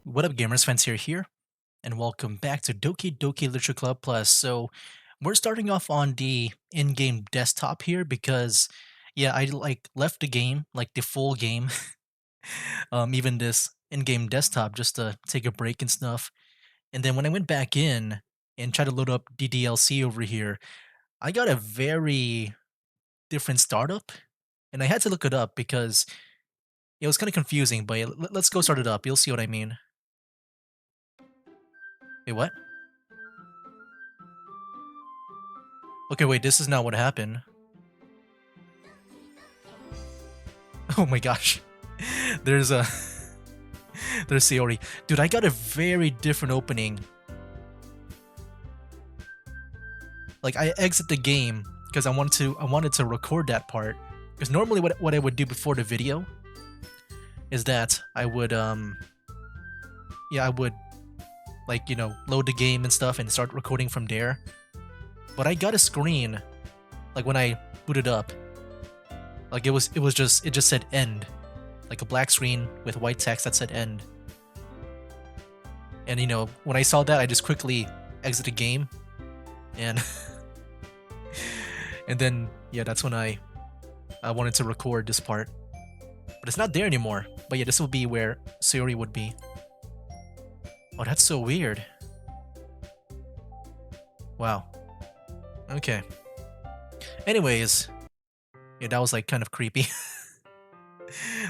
What up, gamers? Fancier here, and welcome back to Doki Doki Literature Club Plus. So, we're starting off on the in-game desktop here because, yeah, I left the game, like the full game, even this in-game desktop, just to take a break and stuff. And then when I went back in and tried to load up the DLC over here, I got a very different startup, and I had to look it up because it was kind of confusing. But yeah, let's go start it up. You'll see what I mean. Wait, what? Okay, wait, this is not what happened. Oh my gosh. There's a there's Sayori. Dude, I got a very different opening. Like I exit the game because I wanted to record that part. Because normally what I would do before the video is that I would I would like, load the game and stuff and start recording from there. But I got a screen like when I booted up. Like it just said end. Like a black screen with white text that said end. And when I saw that, I just quickly exit the game, and and then yeah, that's when I wanted to record this part, but it's not there anymore. But yeah, this will be where Sayori would be. Oh, that's so weird. Wow. Okay. Anyways, yeah, that was like kind of creepy.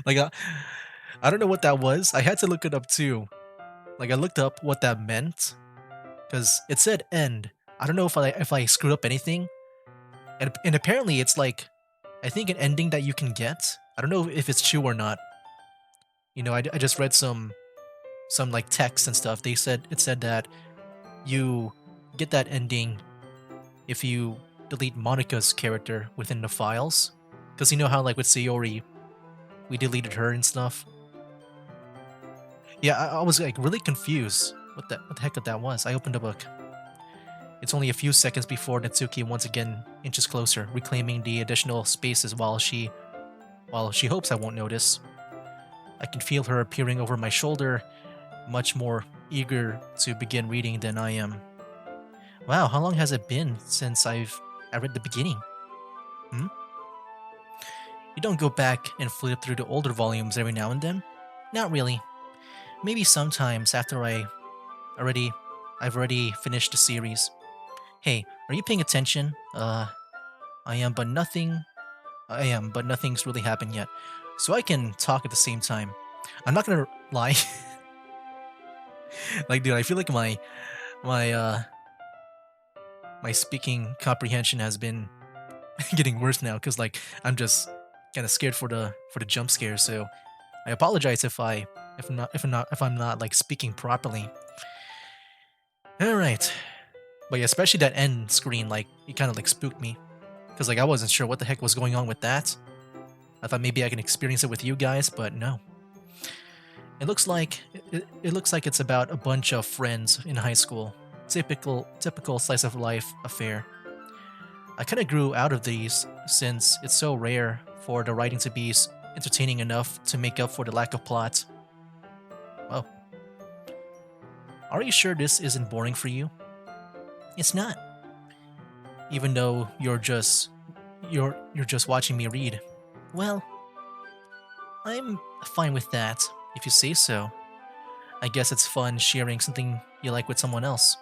like I don't know what that was. I had to look it up too. Like I looked up what that meant because it said end. I don't know if I screwed up anything, and apparently it's like I think an ending that you can get. I don't know if it's true or not. I just read some like text and stuff. It said that you get that ending if you delete Monica's character within the files. Because you know how like with Sayori, we deleted her and stuff. Yeah, I was like really confused. What the heck that was? I opened the book. It's only a few seconds before Natsuki once again inches closer, reclaiming the additional spaces while she hopes I won't notice. I can feel her peering over my shoulder, much more eager to begin reading than I am. Wow, how long has it been since I read the beginning? Hmm? You don't go back and flip through the older volumes every now and then? Not really. Maybe sometimes after already I've already finished the series. Hey, are you paying attention? I am, but nothing's really happened yet. So I can talk at the same time. I'm not gonna lie. Like, dude, I feel like my my speaking comprehension has been getting worse now because like I'm just kind of scared for the jump scare. So I apologize if I'm not like speaking properly. All right, but yeah, especially that end screen, like it kind of like spooked me because like I wasn't sure what the heck was going on with that. I thought maybe I can experience it with you guys, but no. It looks like it's about a bunch of friends in high school. Typical slice of life affair. I kind of grew out of these since it's so rare for the writing to be entertaining enough to make up for the lack of plot. Well, are you sure this isn't boring for you? It's not. Even though you're just watching me read. Well, I'm fine with that, if you say so. I guess it's fun sharing something you like with someone else.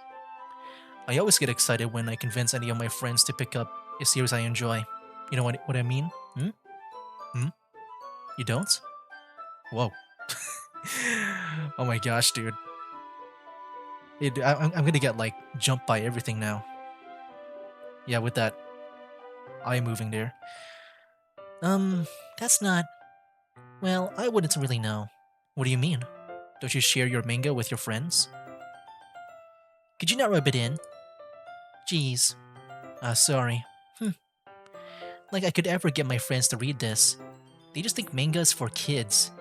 I always get excited when I convince any of my friends to pick up a series I enjoy. You know what I mean? Hmm? Hmm? You don't? Whoa. Oh my gosh, dude. I'm gonna get like jumped by everything now. Yeah, with that eye moving there. Um, that's not. Well, I wouldn't really know. What do you mean? Don't you share your manga with your friends? Could you not rub it in? Jeez. Sorry. Like I could ever get my friends to read this. They just think manga is for kids.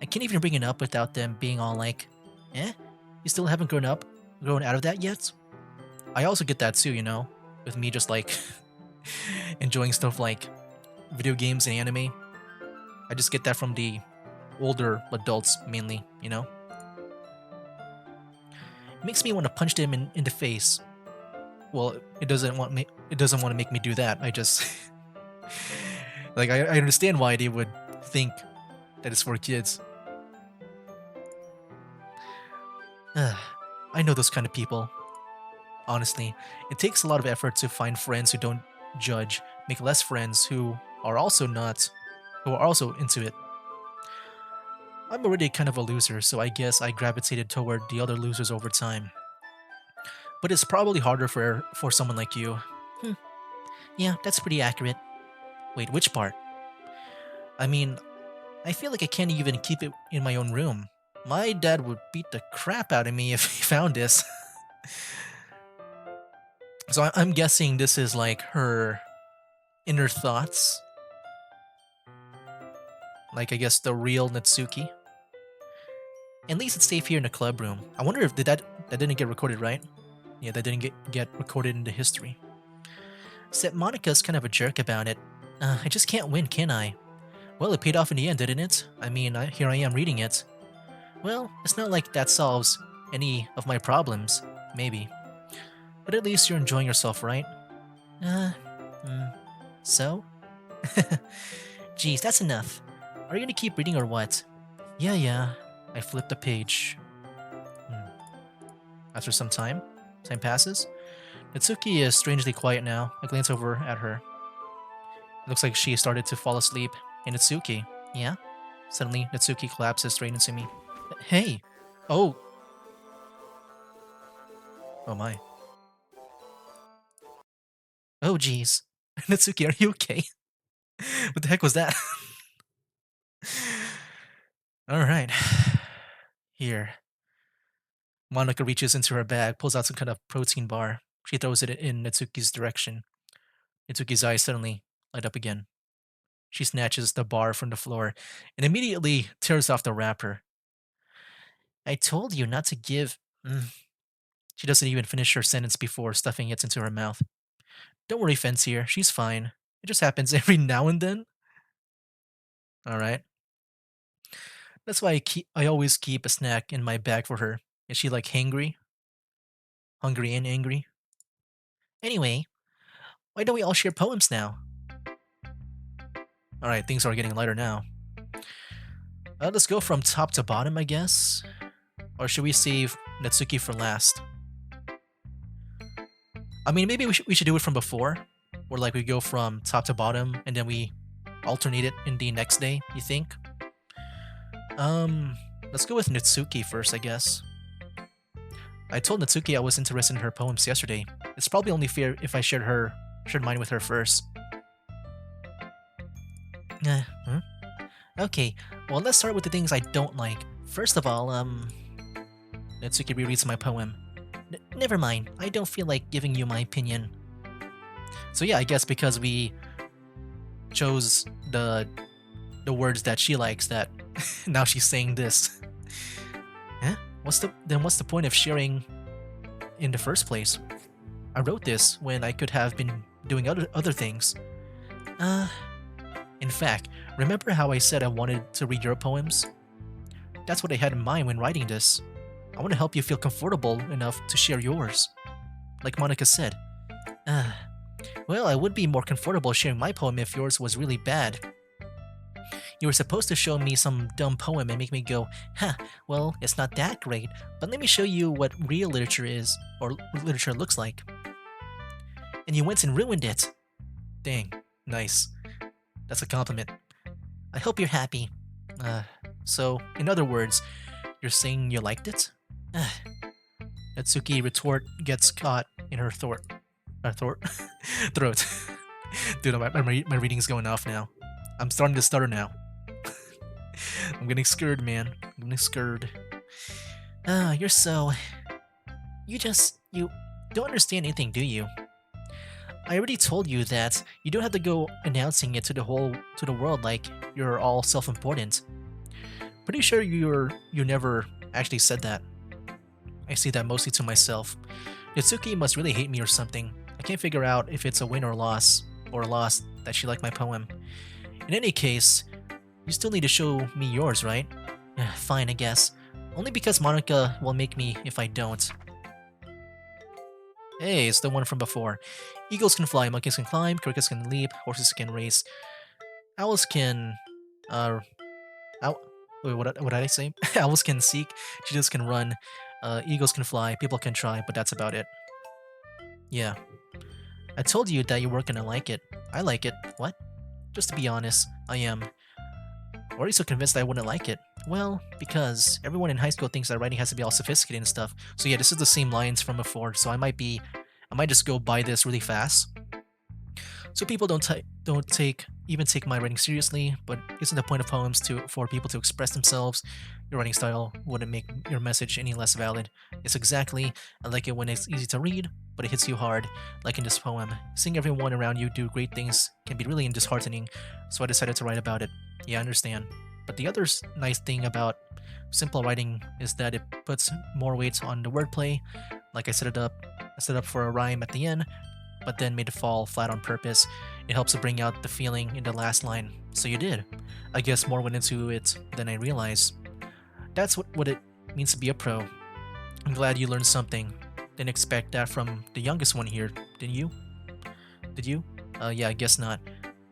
I can't even bring it up without them being all like, eh? You still haven't grown out of that yet? I also get that too, with me just like enjoying stuff like video games and anime. I just get that from the older adults mainly. It makes me want to punch them in the face. Well, it doesn't want me. It doesn't want to make me do that. I just like I understand why they would think that it's for kids. I know those kind of people. Honestly, it takes a lot of effort to find friends who don't judge, make less friends who are also not, who are also into it. I'm already kind of a loser, so I guess I gravitated toward the other losers over time. But it's probably harder for someone like you. Hmm. Yeah, that's pretty accurate. Wait, which part? I mean, I feel like I can't even keep it in my own room. My dad would beat the crap out of me if he found this. So I'm guessing this is like her inner thoughts. Like, I guess the real Natsuki. At least it's safe here in the club room. I wonder if that didn't get recorded, right? Yeah, that didn't get recorded into history. Except Monica's kind of a jerk about it. I just can't win, can I? Well, it paid off in the end, didn't it? I mean, here I am reading it. Well, it's not like that solves any of my problems. Maybe. But at least you're enjoying yourself, right? So? Geez, that's enough. Are you gonna keep reading or what? Yeah. I flipped the page. After some time passes. Natsuki is strangely quiet now. I glance over at her. It looks like she started to fall asleep. Hey, Natsuki. Yeah? Suddenly, Natsuki collapses straight into me. Hey! Oh! Oh my. Oh jeez. Natsuki, are you okay? What the heck was that? Alright. Here. Monica reaches into her bag, pulls out some kind of protein bar. She throws it in Natsuki's direction. Natsuki's eyes suddenly light up again. She snatches the bar from the floor and immediately tears off the wrapper. I told you not to give. She doesn't even finish her sentence before stuffing it into her mouth. Don't worry, Fancier. She's fine. It just happens every now and then. Alright. That's why I always keep a snack in my bag for her. Is she like hangry? Hungry and angry? Anyway, why don't we all share poems now? Alright, things are getting lighter now. Let's go from top to bottom, I guess. Or should we save Natsuki for last? I mean, maybe we should do it from before. Where like we go from top to bottom and then we alternate it in the next day, you think? Let's go with Natsuki first, I guess. I told Natsuki I was interested in her poems yesterday. It's probably only fair if I shared mine with her first. Okay, well let's start with the things I don't like. First of all, Natsuki rereads my poem. Never mind, I don't feel like giving you my opinion. So yeah, I guess because we chose the words that she likes, that now she's saying this. What's the point of sharing in the first place? I wrote this when I could have been doing other things. In fact, remember how I said I wanted to read your poems? That's what I had in mind when writing this. I want to help you feel comfortable enough to share yours. Like Monica said. Well, I would be more comfortable sharing my poem if yours was really bad. You were supposed to show me some dumb poem and make me go, well, it's not that great, but let me show you what real literature is, or literature looks like. And you went and ruined it. Dang, nice. That's a compliment. I hope you're happy. So, in other words, you're saying you liked it? Natsuki retort gets caught in her throat. Dude, my reading's going off now. I'm starting to stutter now. I'm getting scared, man. I'm getting scared. You're so... You don't understand anything, do you? I already told you that you don't have to go announcing it to the world like you're all self-important. Pretty sure you never actually said that. I say that mostly to myself. Natsuki must really hate me or something. I can't figure out if it's a win or a loss that she liked my poem. In any case, you still need to show me yours, right? Fine, I guess. Only because Monica will make me if I don't. Hey, it's the one from before. Eagles can fly, monkeys can climb, crickets can leap, horses can race, owls can, uh, ow- wait, what did I say? Owls can seek, cheetahs can run, eagles can fly, people can try, but that's about it. Yeah, I told you that you weren't gonna like it. I like it. What? Just to be honest, I am. Why are you so convinced I wouldn't like it? Well, because everyone in high school thinks that writing has to be all sophisticated and stuff. So yeah, this is the same lines from before. So I might just go by this really fast. So people don't take my writing seriously. But isn't the point of poems to for people to express themselves? Your writing style wouldn't make your message any less valid. It's exactly I like it when it's easy to read, but it hits you hard, like in this poem. Seeing everyone around you do great things can be really disheartening. So I decided to write about it. Yeah, I understand. But the other nice thing about simple writing is that it puts more weight on the wordplay. Like I set up for a rhyme at the end, but then made it fall flat on purpose. It helps to bring out the feeling in the last line. So you did. I guess more went into it than I realized. That's what it means to be a pro. I'm glad you learned something. Didn't expect that from the youngest one here, didn't you? Did you? Yeah, I guess not.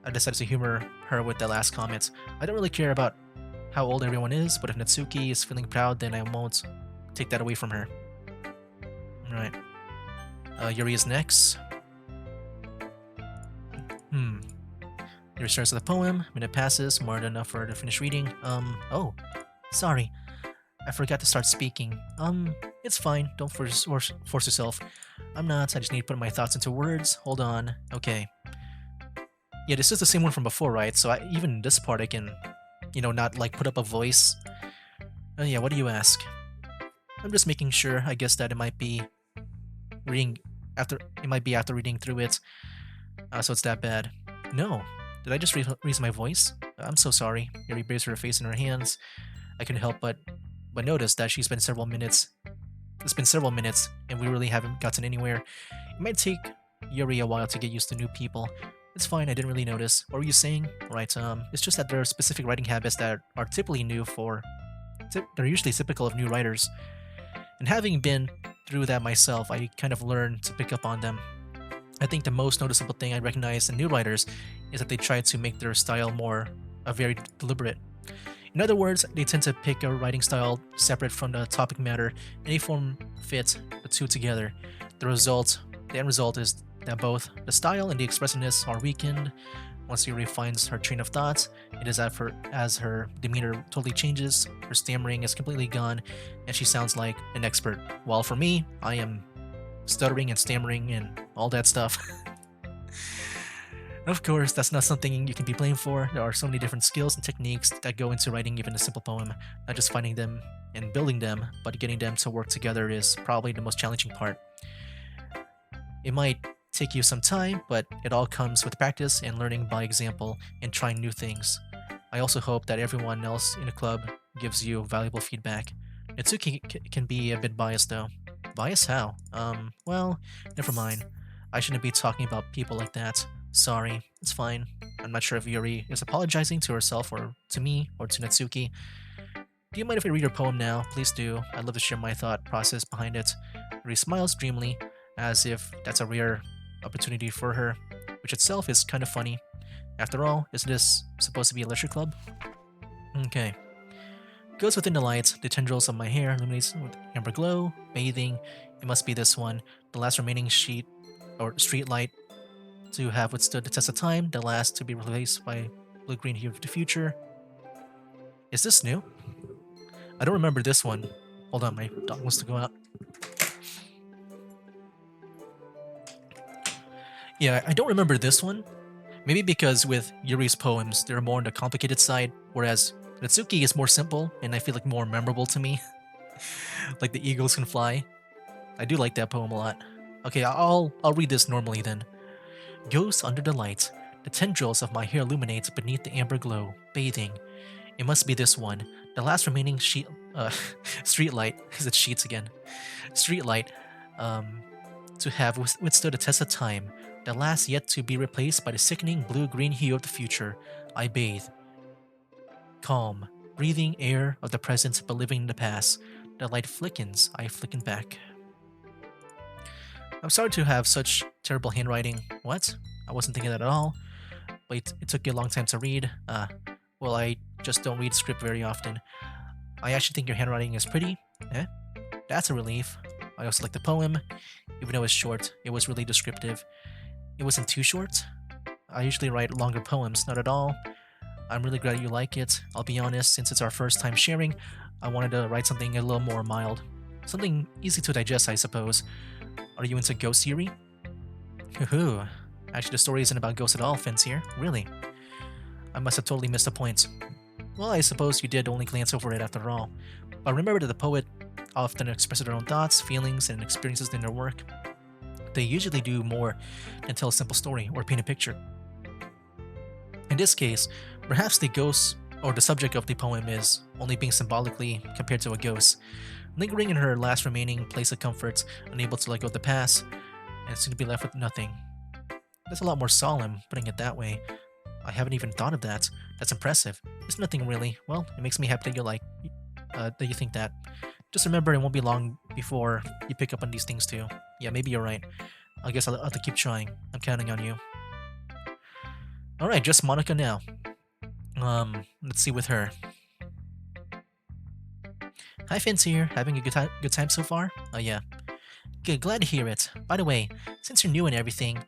I decided to humor her with the last comments. I don't really care about how old everyone is, but if Natsuki is feeling proud, then I won't take that away from her. Alright. Yuri is next. Hmm. Yuri starts with a poem. Minute passes, more than enough for her to finish reading. Oh. Sorry. I forgot to start speaking. It's fine. Don't force yourself. I'm not. I just need to put my thoughts into words. Hold on. Okay. Yeah, this is the same one from before, right? So even this part I can, not like put up a voice. Yeah, what do you ask? I'm just making sure. I guess that reading it might be after reading through it. So it's that bad. No. Did I just raise my voice? I'm so sorry. Yuri buries her face in her hands. I couldn't help but notice that she's been several minutes. It's been several minutes, and we really haven't gotten anywhere. It might take Yuri a while to get used to new people. It's fine, I didn't really notice. What were you saying? Right, it's just that there are specific writing habits that are typically they're usually typical of new writers. And having been through that myself, I kind of learned to pick up on them. I think the most noticeable thing I recognize in new writers is that they try to make their style more very deliberate. In other words, they tend to pick a writing style separate from the topic matter, and they form fit the two together. The end result is that both the style and the expressiveness are weakened. Once Yuri finds her train of thought, it is as her demeanor totally changes, her stammering is completely gone, and she sounds like an expert. While for me, I am stuttering and stammering and all that stuff. Of course, that's not something you can be blamed for. There are so many different skills and techniques that go into writing even a simple poem. Not just finding them and building them, but getting them to work together is probably the most challenging part. It might take you some time, but it all comes with practice and learning by example and trying new things. I also hope that everyone else in the club gives you valuable feedback. Itsuki can be a bit biased though. Biased how? Well, never mind. I shouldn't be talking about people like that. Sorry, it's fine. I'm not sure if Yuri is apologizing to herself or to me or to Natsuki. Do you mind if I read your poem now? Please do. I'd love to share my thought process behind it. Yuri smiles dreamily, as if that's a rare opportunity for her, which itself is kind of funny. After all, isn't this supposed to be a literature club? Okay. Goes within the lights, the tendrils of my hair illuminates with amber glow, bathing. It must be this one, the last remaining sheet or street light to have withstood the test of time, the last to be replaced by blue-green hue of the future. Is this new? I don't remember this one. Hold on, my dog wants to go out. Yeah, I don't remember this one. Maybe because with Yuri's poems, they're more on the complicated side, whereas Natsuki is more simple and I feel like more memorable to me. Like the eagles can fly. I do like that poem a lot. Okay, I'll read this normally then. Ghosts under the lights. The tendrils of my hair illuminate beneath the amber glow, bathing. It must be this one, the last remaining street light. Is it sheets again? Street light, to have withstood a test of time, the last yet to be replaced by the sickening blue-green hue of the future. I bathe, calm, breathing air of the present, but living in the past. The light flickens, I flicken back. I'm sorry to have such terrible handwriting. What? I wasn't thinking that at all. But it took you a long time to read. Well, I just don't read script very often. I actually think your handwriting is pretty. Eh? That's a relief. I also like the poem. Even though it's short, it was really descriptive. It wasn't too short. I usually write longer poems, not at all. I'm really glad you like it. I'll be honest, since it's our first time sharing, I wanted to write something a little more mild. Something easy to digest, I suppose. Are you into ghost theory? Hoo. Actually, the story isn't about ghosts at all, Fence here. Really? I must have totally missed the point. Well, I suppose you did only glance over it after all. But remember that the poet often expresses their own thoughts, feelings, and experiences in their work. They usually do more than tell a simple story or paint a picture. In this case, perhaps the ghost or the subject of the poem is only being symbolically compared to a ghost, lingering in her last remaining place of comfort, unable to let go of the past, and soon to be left with nothing. That's a lot more solemn, putting it that way. I haven't even thought of that. That's impressive. It's nothing really. Well, it makes me happy that you think that. Just remember, it won't be long before you pick up on these things too. Yeah, maybe you're right. I guess I'll have to keep trying. I'm counting on you. All right, just Monica now. Let's see with her. Hi, Vince here. Having a good time so far? Oh yeah. Good, glad to hear it. By the way, since you're new and everything,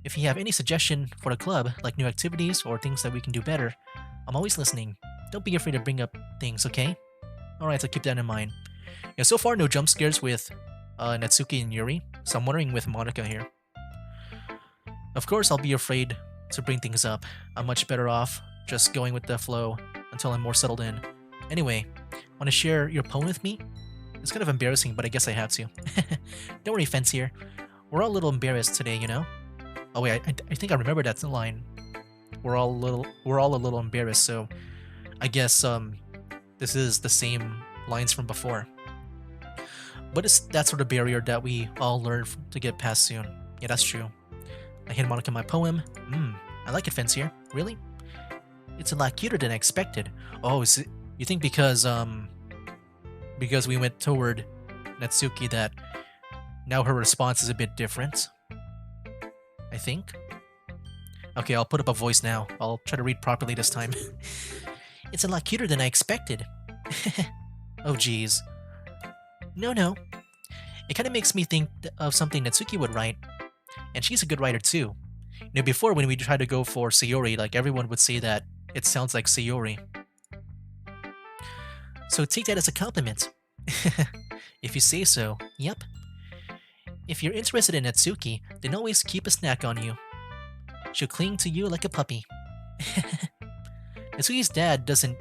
if you have any suggestion for the club, like new activities or things that we can do better, I'm always listening. Don't be afraid to bring up things, okay? Alright, I'll keep that in mind. Yeah, so far no jump scares with Natsuki and Yuri, so I'm wondering with Monica here. Of course, I'll be afraid to bring things up. I'm much better off just going with the flow until I'm more settled in. Anyway, want to share your poem with me? It's kind of embarrassing, but I guess I have to. Don't worry, Fence here. We're all a little embarrassed today, you know? Oh wait, I think I remember that line. We're all a little embarrassed, so I guess this is the same lines from before. But it's that sort of barrier that we all learn to get past soon. Yeah, that's true. I hand Monica my poem. I like it, Fence here. Really? It's a lot cuter than I expected. Oh, is it, you think because we went toward Natsuki that now her response is a bit different? I think. Okay, I'll put up a voice now. I'll try to read properly this time. It's a lot cuter than I expected. Oh, jeez. No. It kind of makes me think of something Natsuki would write. And she's a good writer too. You know, before when we tried to go for Sayori, like everyone would say that it sounds like Sayori. So take that as a compliment. If you say so, yep. If you're interested in Natsuki, then always keep a snack on you. She'll cling to you like a puppy. Natsuki's dad doesn't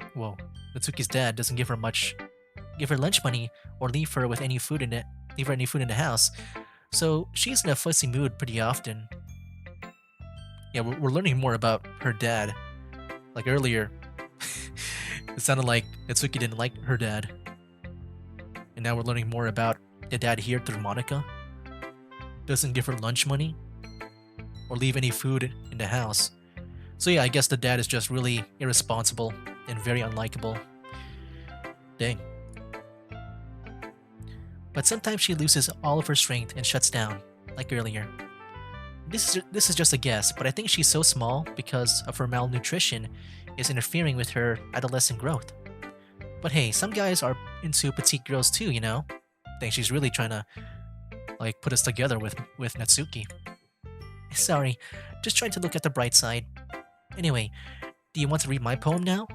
give her lunch money or leave her any food in the house. So she's in a fussy mood pretty often. Yeah, we're learning more about her dad. Like earlier, it sounded like Natsuki didn't like her dad. And now we're learning more about the dad here through Monica. Doesn't give her lunch money or leave any food in the house. So yeah, I guess the dad is just really irresponsible and very unlikable. Dang. But sometimes she loses all of her strength and shuts down, like earlier. This is just a guess, but I think she's so small because of her malnutrition is interfering with her adolescent growth. But hey, some guys are into petite girls too, you know? I think she's really trying to put us together with Natsuki. Sorry, just trying to look at the bright side. Anyway, do you want to read my poem now?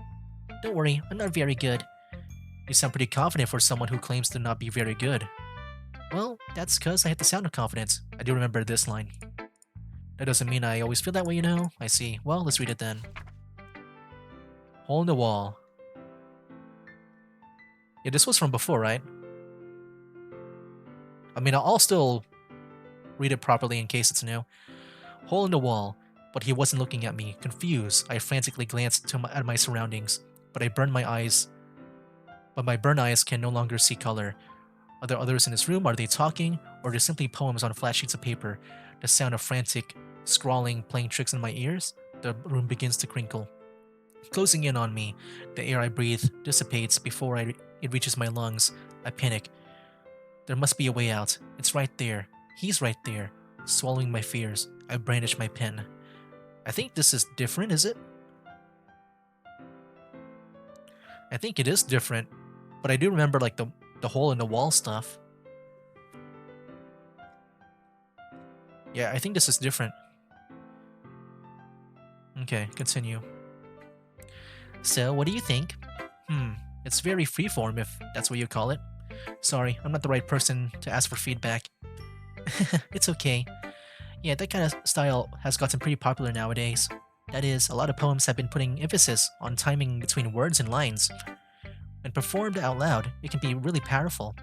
Don't worry, I'm not very good. You sound pretty confident for someone who claims to not be very good. Well, that's because I have the sound of confidence. I do remember this line. That doesn't mean I always feel that way, you know? I see. Well, let's read it then. Hole in the wall. Yeah, this was from before, right? I mean, I'll still read it properly in case it's new. Hole in the wall, but he wasn't looking at me. Confused, I frantically glanced at my surroundings, but my burned eyes can no longer see color. Are there others in this room? Are they talking? Or are they simply poems on flat sheets of paper? The sound of frantic scrawling playing tricks in my ears? The room begins to crinkle. Closing in on me, the air I breathe dissipates before it reaches my lungs. I panic. There must be a way out. It's right there. He's right there, swallowing my fears. I brandish my pen. I think this is different, is it? I think it is different, but I do remember like the hole in the wall stuff. Yeah, I think this is different. Okay, continue. So, what do you think? It's very freeform if that's what you call it. Sorry, I'm not the right person to ask for feedback. It's okay. Yeah, that kind of style has gotten pretty popular nowadays. That is, a lot of poems have been putting emphasis on timing between words and lines. When performed out loud, it can be really powerful.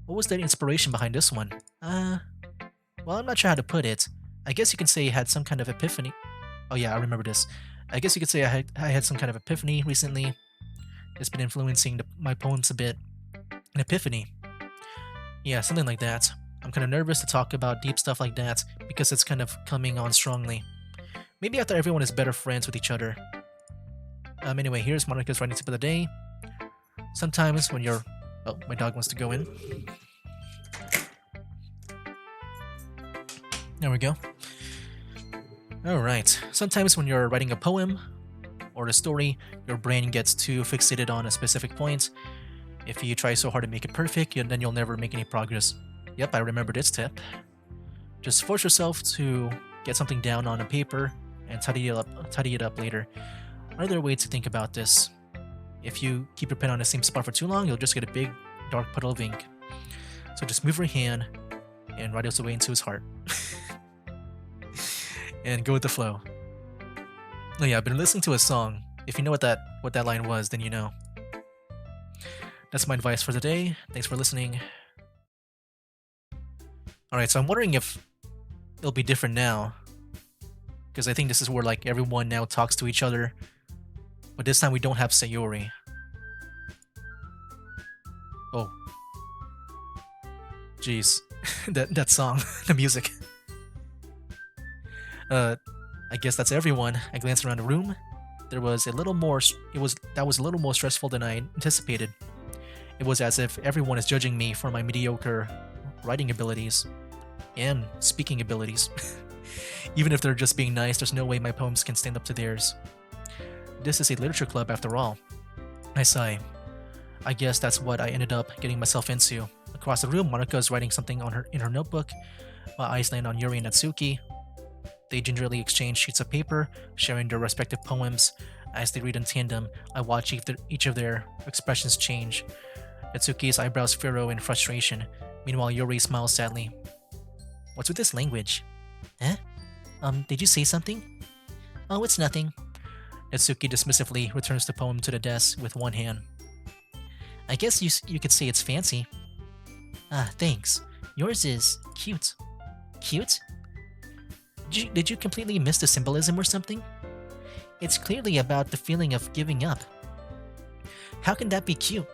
What was the inspiration behind this one? Well, I'm not sure how to put it. I guess you can say I had some kind of epiphany. Oh yeah, I remember this. I guess you could say I had some kind of epiphany recently. It's been influencing my poems a bit. An epiphany. Yeah, something like that. I'm kind of nervous to talk about deep stuff like that because it's kind of coming on strongly. Maybe after everyone is better friends with each other. Anyway, here's Monica's writing tip of the day. Sometimes when you're... Oh, my dog wants to go in. There we go. Alright, sometimes when you're writing a poem or a story, your brain gets too fixated on a specific point. If you try so hard to make it perfect, then you'll never make any progress. Yep, I remember this tip. Just force yourself to get something down on a paper and tidy it up later. Another way to think about this: if you keep your pen on the same spot for too long, you'll just get a big dark puddle of ink. So just move your hand and write it away into his heart. And go with the flow. Oh yeah, I've been listening to a song. If you know what that line was, then you know. That's my advice for today. Thanks for listening. Alright, so I'm wondering if it'll be different now. Because I think this is where like everyone now talks to each other. But this time we don't have Sayori. Oh. Jeez. that song. The music. I guess that's everyone. I glanced around the room. That was a little more stressful than I anticipated. It was as if everyone is judging me for my mediocre writing abilities and speaking abilities. Even if they're just being nice, there's no way my poems can stand up to theirs. This is a literature club after all. I sigh. I guess that's what I ended up getting myself into. Across the room, Monica is writing something in her notebook. My eyes land on Yuri and Natsuki. They gingerly exchange sheets of paper, sharing their respective poems. As they read in tandem, I watch each of their expressions change. Natsuki's eyebrows furrow in frustration. Meanwhile, Yuri smiles sadly. What's with this language? Eh? Did you say something? Oh, it's nothing. Natsuki dismissively returns the poem to the desk with one hand. I guess you could say it's fancy. Ah, thanks. Yours is cute. Cute? Did you completely miss the symbolism or something? It's clearly about the feeling of giving up. How can that be cute?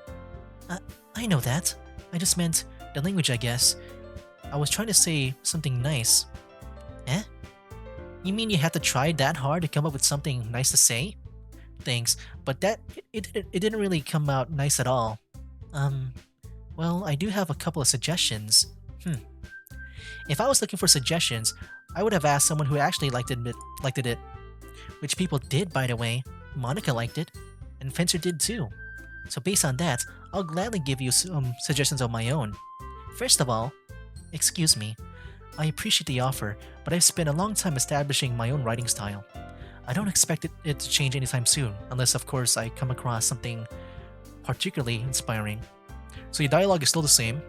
I know that. I just meant the language, I guess. I was trying to say something nice. Eh? You mean you had to try that hard to come up with something nice to say? Thanks, but it didn't really come out nice at all. Well, I do have a couple of suggestions. If I was looking for suggestions, I would have asked someone who actually liked it. Which people did, by the way. Monica liked it, and Fencer did too. So based on that, I'll gladly give you some suggestions of my own. First of all, excuse me, I appreciate the offer, but I've spent a long time establishing my own writing style. I don't expect it to change anytime soon, unless of course I come across something particularly inspiring. So your dialogue is still the same,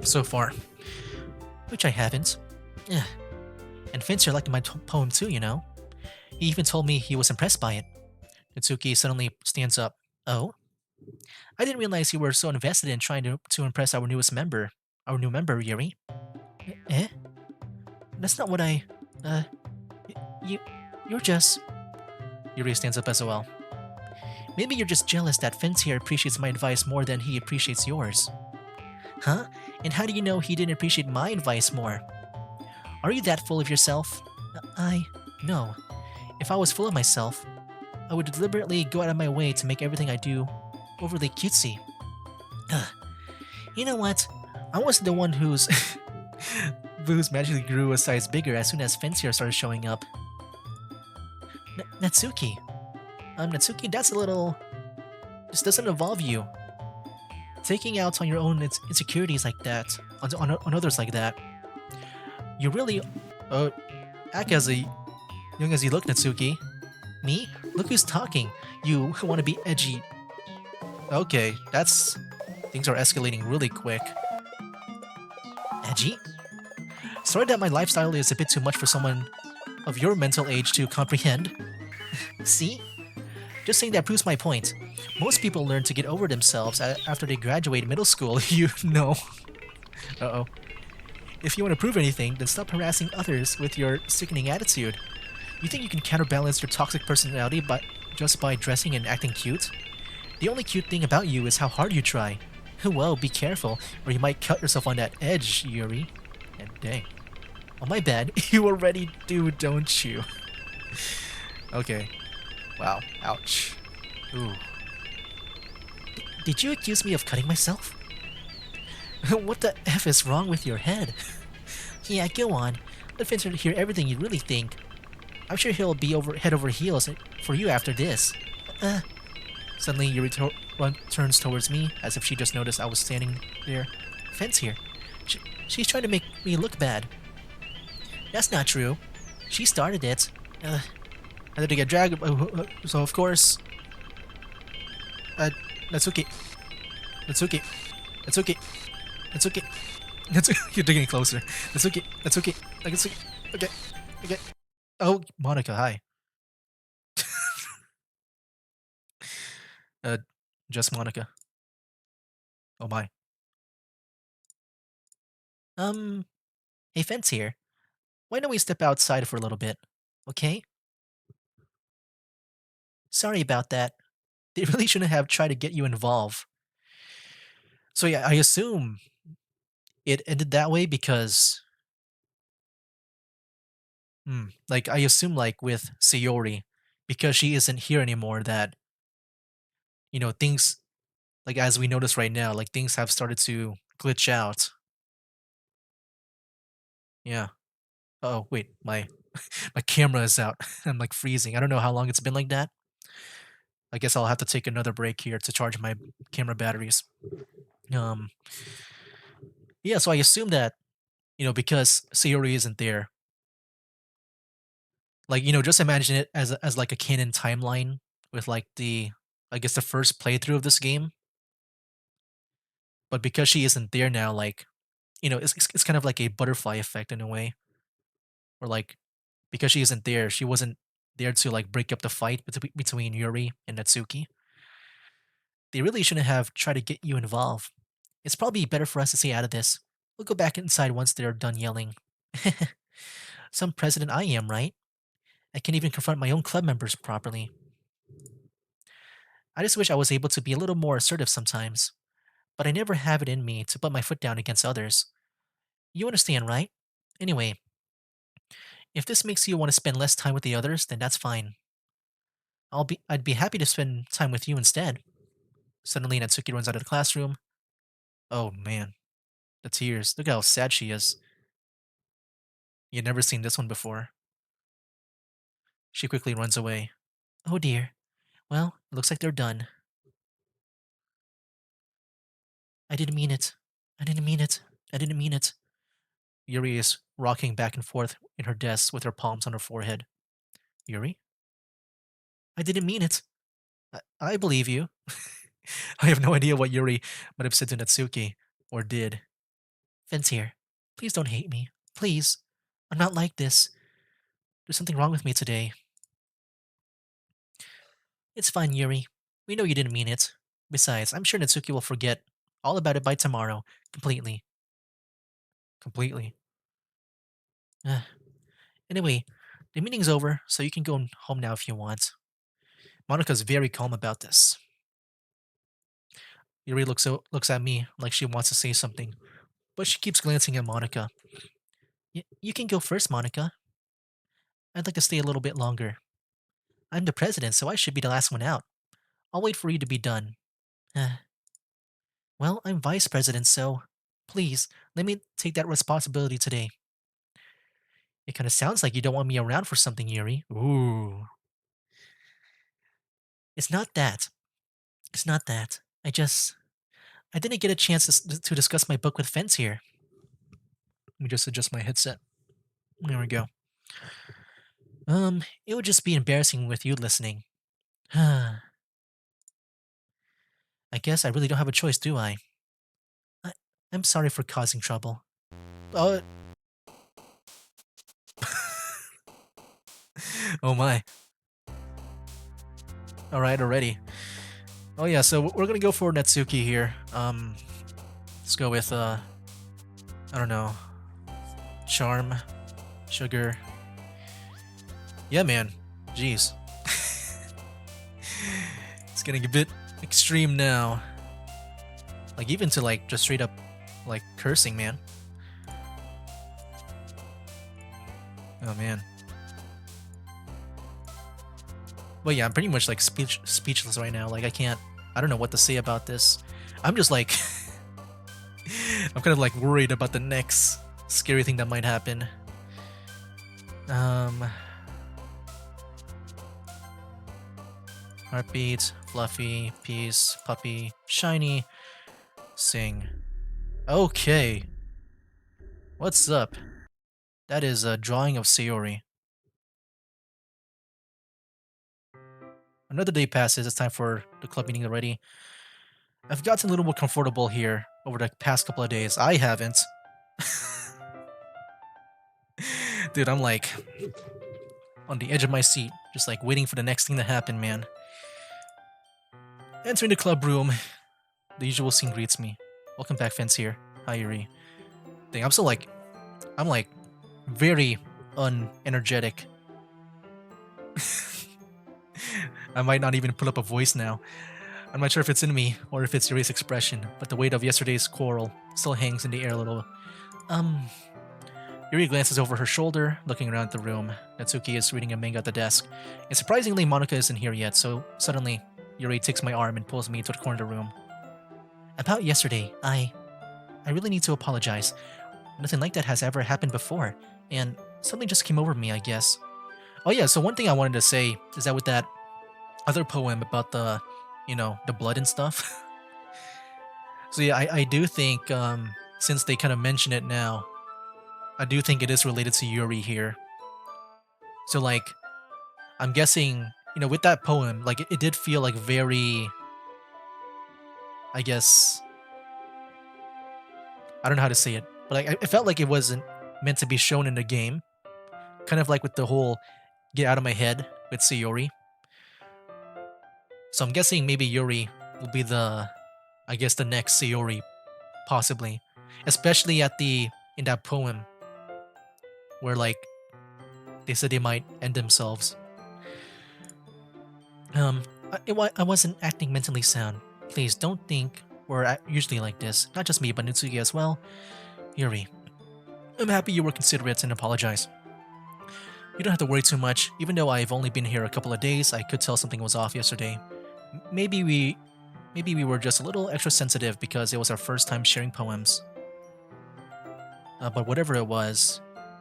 so far. Which I haven't. Ugh. And Fincher liked my poem too, you know. He even told me he was impressed by it. Natsuki suddenly stands up. Oh? I didn't realize you were so invested in trying to impress our new member, Yuri. Eh? That's not what I... You're just... Yuri stands up as well. Maybe you're just jealous that Fencer appreciates my advice more than he appreciates yours. Huh? And how do you know he didn't appreciate my advice more? Are you that full of yourself? No. If I was full of myself, I would deliberately go out of my way to make everything I do overly cutesy. You know what? I wasn't the one who's... Boo's magically grew a size bigger as soon as Fancier started showing up. Natsuki. Natsuki, that's a little. This doesn't involve you. Taking out on your own insecurities like that, on others like that. You really uh, act as a young as you look, Natsuki. Me? Look who's talking. You want to be edgy. Okay, that's. Things are escalating really quick. Edgy? Sorry that my lifestyle is a bit too much for someone of your mental age to comprehend. See? Just saying that proves my point. Most people learn to get over themselves after they graduate middle school, you know. Uh-oh. If you want to prove anything, then stop harassing others with your sickening attitude. You think you can counterbalance your toxic personality just by dressing and acting cute? The only cute thing about you is how hard you try. Well, be careful, or you might cut yourself on that edge, Yuri. And dang. Oh, my bad. You already do, don't you? Okay. Wow. Ouch. Ooh. Did you accuse me of cutting myself? What the F is wrong with your head? Yeah, go on. Let Vincent hear everything you really think. I'm sure he'll be head over heels for you after this. Suddenly, Yuri turns towards me, as if she just noticed I was standing there. Fence here. She's trying to make me look bad. That's not true. She started it. I had to get dragged, so of course... that's okay. That's okay. That's okay. That's okay. That's You're digging closer. That's okay. That's okay. That's okay. Okay. Okay. Oh, Monica, hi. Uh, just Monica. Oh my. Um, hey, Fence here. Why don't we step outside for a little bit? Okay? Sorry about that. They really shouldn't have tried to get you involved. So yeah, I assume it ended that way because, like, I assume like with Sayori, because she isn't here anymore, that things like as we notice right now, like things have started to glitch out. Yeah. Oh wait, my camera is out. I'm like freezing. I don't know how long it's been like that. I guess I'll have to take another break here to charge my camera batteries. Um, yeah. So I assume that because Sayori isn't there, like just imagine it as like a canon timeline with like I guess the first playthrough of this game. But because she isn't there now, like it's kind of like a butterfly effect in a way, or like because she isn't there, she wasn't there to like break up the fight between Yuri and Natsuki. They really shouldn't have tried to get you involved. It's probably better for us to stay out of this. We'll go back inside once they're done yelling. Some president I am, right? I can't even confront my own club members properly. I just wish I was able to be a little more assertive sometimes, but I never have it in me to put my foot down against others. You understand, right? Anyway, if this makes you want to spend less time with the others, then that's fine. I'd be happy to spend time with you instead. Suddenly Natsuki runs out of the classroom. Oh man, the tears. Look how sad she is. You'd never seen this one before. She quickly runs away. Oh dear. Well, it looks like they're done. I didn't mean it. I didn't mean it. I didn't mean it. Yuri is rocking back and forth in her desk with her palms on her forehead. Yuri? I didn't mean it. I believe you. I have no idea what Yuri might have said to Natsuki, or did. Fence here. Please don't hate me. Please. I'm not like this. There's something wrong with me today. It's fine, Yuri. We know you didn't mean it. Besides, I'm sure Natsuki will forget all about it by tomorrow. Completely. Completely. Ugh. Anyway, the meeting's over, so you can go home now if you want. Monika's very calm about this. Yuri looks at me like she wants to say something, but she keeps glancing at Monica. You can go first, Monica. I'd like to stay a little bit longer. I'm the president, so I should be the last one out. I'll wait for you to be done. Well, I'm vice president, so Please, let me take that responsibility today. It kind of sounds like you don't want me around for something, Yuri. Ooh. It's not that. It's not that. I didn't get a chance to discuss my book with Fence here. Let me just adjust my headset. There we go. It would just be embarrassing with you listening. I guess I really don't have a choice, do I? I I'm sorry for causing trouble. Oh, oh my. Alright, already. Oh yeah, so we're gonna go for Netsuki here. Let's go with, I don't know, Charm, Sugar. Yeah, man. Jeez. It's getting a bit extreme now. Like, even to, like, just straight up, like, cursing, man. Oh, man. But yeah, I'm pretty much, like, speechless right now. Like, I don't know what to say about this. I'm just, like, I'm kind of, like, worried about the next scary thing that might happen. Heartbeat, Fluffy, Peace, Puppy, Shiny, Sing. Okay. What's up? That is a drawing of Sayori. Another day passes, it's time for the club meeting already. I've gotten a little more comfortable here over the past couple of days. I haven't. Dude, I'm like on the edge of my seat, just like waiting for the next thing to happen, man. Entering the club room, the usual scene greets me. Welcome back, Fence here. Hi, Yuri. Dang, I'm like very unenergetic. I might not even put up a voice now. I'm not sure if it's in me or if it's Yuri's expression, but the weight of yesterday's quarrel still hangs in the air a little. Yuri glances over her shoulder, looking around the room. Natsuki is reading a manga at the desk, and surprisingly, Monica isn't here yet, so suddenly, Yuri takes my arm and pulls me to the corner of the room. About yesterday, I really need to apologize. Nothing like that has ever happened before, and something just came over me, I guess. Oh yeah, so one thing I wanted to say is that with that other poem about the blood and stuff. So yeah, I do think, since they kind of mention it now, I do think it is related to Yuri here. So like, I'm guessing, with that poem, like it did feel like very, I guess, I don't know how to say it, but like it felt like it wasn't meant to be shown in the game. Kind of like with the whole get out of my head with Sayori. So I'm guessing maybe Yuri will be I guess the next Sayori, possibly. Especially in that poem where like they said they might end themselves. I wasn't acting mentally sound. Please don't think we're usually like this. Not just me, but Nitsuki as well. Yuri, I'm happy you were considerate and apologize. You don't have to worry too much. Even though I've only been here a couple of days, I could tell something was off yesterday. Maybe we were just a little extra sensitive because it was our first time sharing poems. But whatever it was,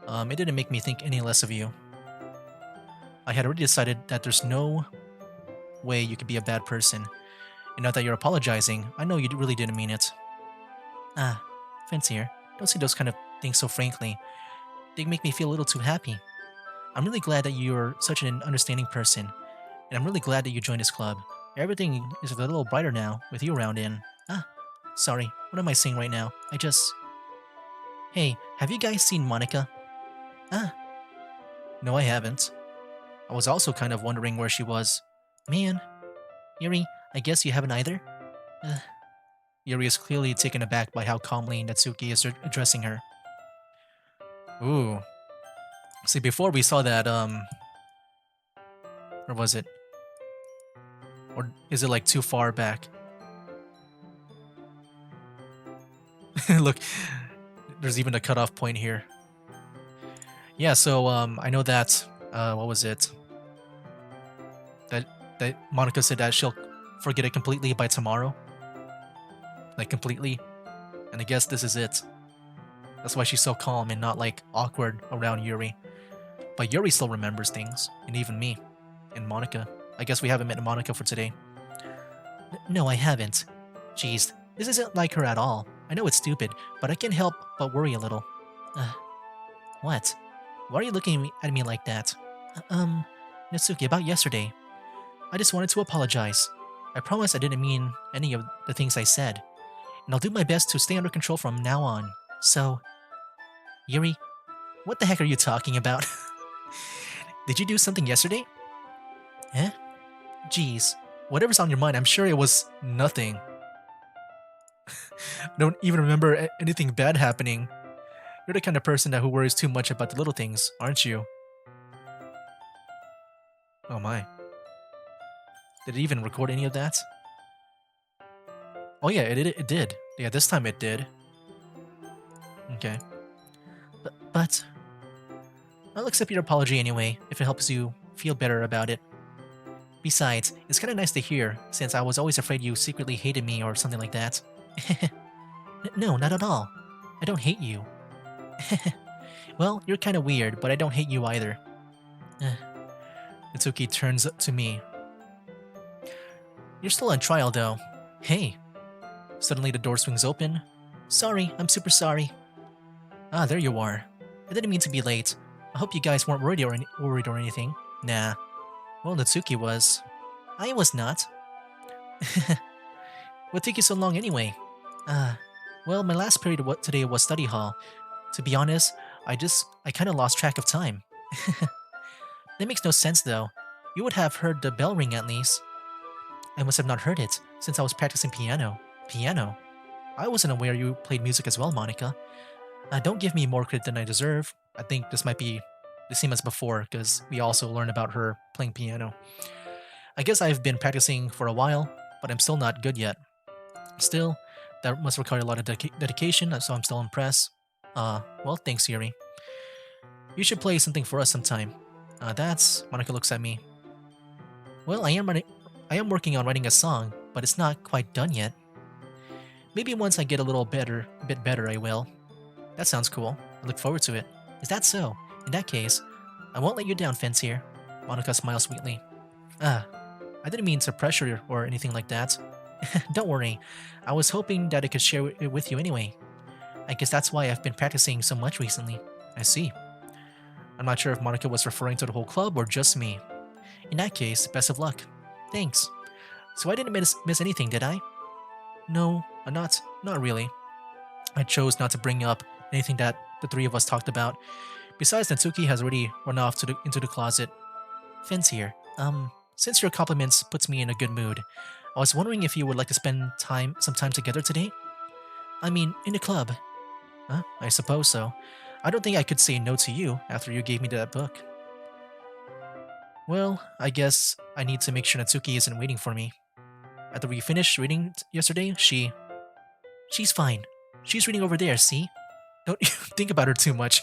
it didn't make me think any less of you. I had already decided that there's no way you could be a bad person. And now that you're apologizing, I know you really didn't mean it. Ah, Fence here. Don't say those kind of things so frankly. They make me feel a little too happy. I'm really glad that you're such an understanding person, and I'm really glad that you joined this club. Everything is a little brighter now with you around in. Ah, sorry, what am I saying right now? Hey, have you guys seen Monica? Ah, no, I haven't. I was also kind of wondering where she was. Man, Yuri, I guess you haven't either? Yuri is clearly taken aback by how calmly Natsuki is addressing her. Ooh. See, before we saw that, or was it? Or is it like too far back? Look, there's even a cutoff point here. Yeah, so I know that what was it? That Monica said that she'll forget it completely by tomorrow. Like completely. And I guess this is it. That's why she's so calm and not like awkward around Yuri. But Yuri still remembers things, and even me. And Monica. I guess we haven't met Monica for today. No, I haven't. Jeez, this isn't like her at all. I know it's stupid, but I can't help but worry a little. Uh, what? Why are you looking at me like that? Natsuki, about yesterday. I just wanted to apologize. I promise I didn't mean any of the things I said, and I'll do my best to stay under control from now on. So, Yuri, what the heck are you talking about? Did you do something yesterday? Eh? Jeez, whatever's on your mind, I'm sure it was nothing. I don't even remember anything bad happening. You're the kind of person who worries too much about the little things, aren't you? Oh my. Did it even record any of that? Oh yeah, it did. Yeah, this time it did. Okay. But I'll accept your apology anyway, if it helps you feel better about it. Besides, it's kinda nice to hear, since I was always afraid you secretly hated me or something like that. No, not at all. I don't hate you. Well, you're kinda weird, but I don't hate you either. Mitsuki turns to me. You're still on trial, though. Hey. Suddenly the door swings open. Sorry, I'm super sorry. Ah, there you are. I didn't mean to be late. I hope you guys weren't worried or anything. Nah. Well, Natsuki was. I was not. What took you so long anyway? Well, my last period today was study hall. To be honest, I kinda lost track of time. That makes no sense though. You would have heard the bell ring at least. I must have not heard it, since I was practicing piano. Piano? I wasn't aware you played music as well, Monica. Don't give me more credit than I deserve. I think this might be the same as before, because we also learned about her playing piano. I guess I've been practicing for a while, but I'm still not good yet. Still, that must require a lot of dedication, so I'm still impressed. Well, thanks, Yuri. You should play something for us sometime. Monica looks at me. Well, I am working on writing a song, but it's not quite done yet. Maybe once I get a bit better, I will. That sounds cool. I look forward to it. Is that so? In that case, I won't let you down, Fence here. Monica smiles sweetly. I didn't mean to pressure you or anything like that. Don't worry. I was hoping that I could share it with you anyway. I guess that's why I've been practicing so much recently. I see. I'm not sure if Monica was referring to the whole club or just me. In that case, best of luck. Thanks. So I didn't miss anything, did I? No, not really. I chose not to bring up anything that the three of us talked about. Besides, Natsuki has already run off into the closet. Finn's here. Since your compliments puts me in a good mood, I was wondering if you would like to spend some time together today? I mean, in the club. Huh? I suppose so. I don't think I could say no to you after you gave me that book. Well, I guess I need to make sure Natsuki isn't waiting for me. After we finished reading yesterday, she's fine. She's reading over there, see? Don't think about her too much.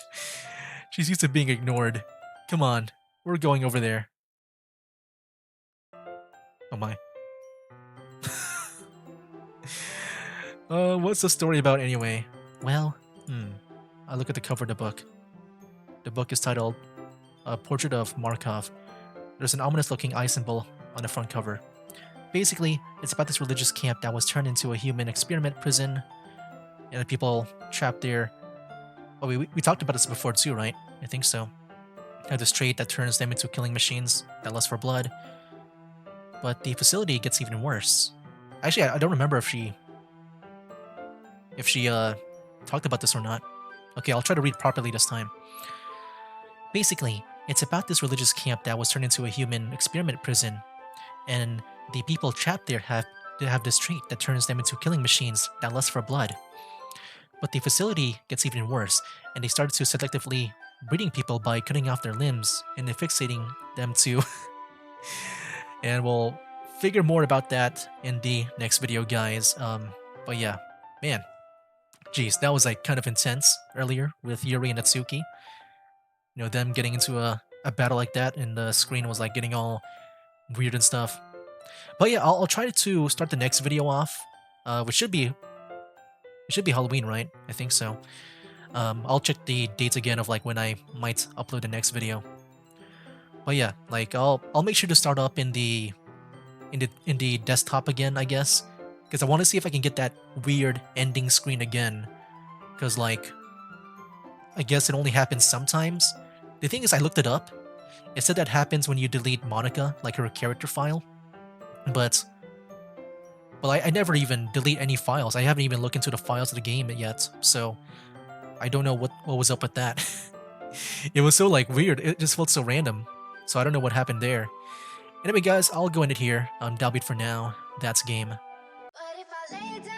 She's used to being ignored. Come on, we're going over there. Oh my. What's the story about anyway? Well, I look at the cover of the book. The book is titled A Portrait of Markov. There's an ominous looking eye symbol on the front cover. Basically, it's about this religious camp that was turned into a human experiment prison, and the people trapped there. Oh, we talked about this before too, right? I think so. Have this trait that turns them into killing machines that lust for blood. But the facility gets even worse. Actually, I don't remember if she talked about this or not. Okay, I'll try to read properly this time. Basically, it's about this religious camp that was turned into a human experiment prison, and the people trapped there have this trait that turns them into killing machines that lust for blood. But the facility gets even worse, and they started to selectively breeding people by cutting off their limbs and affixating them to. And we'll figure more about that in the next video, guys. But yeah, man, geez, that was like kind of intense earlier with Yuri and Natsuki. You know, them getting into a battle like that, and the screen was like getting all weird and stuff. But yeah, I'll try to start the next video off, which should be It should be Halloween, right? I think so. I'll check the dates again of like when I might upload the next video. But yeah, like I'll make sure to start up in the desktop again, I guess, because I want to see if I can get that weird ending screen again. Because like I guess it only happens sometimes. The thing is, I looked it up. It said that happens when you delete Monica, like her character file. But well, I never even delete any files. I haven't even looked into the files of the game yet, so I don't know what was up with that. It was so like weird. It just felt so random. So I don't know what happened there. Anyway, guys, I'll go in it here. That'll be it for now. That's game. But if I lay down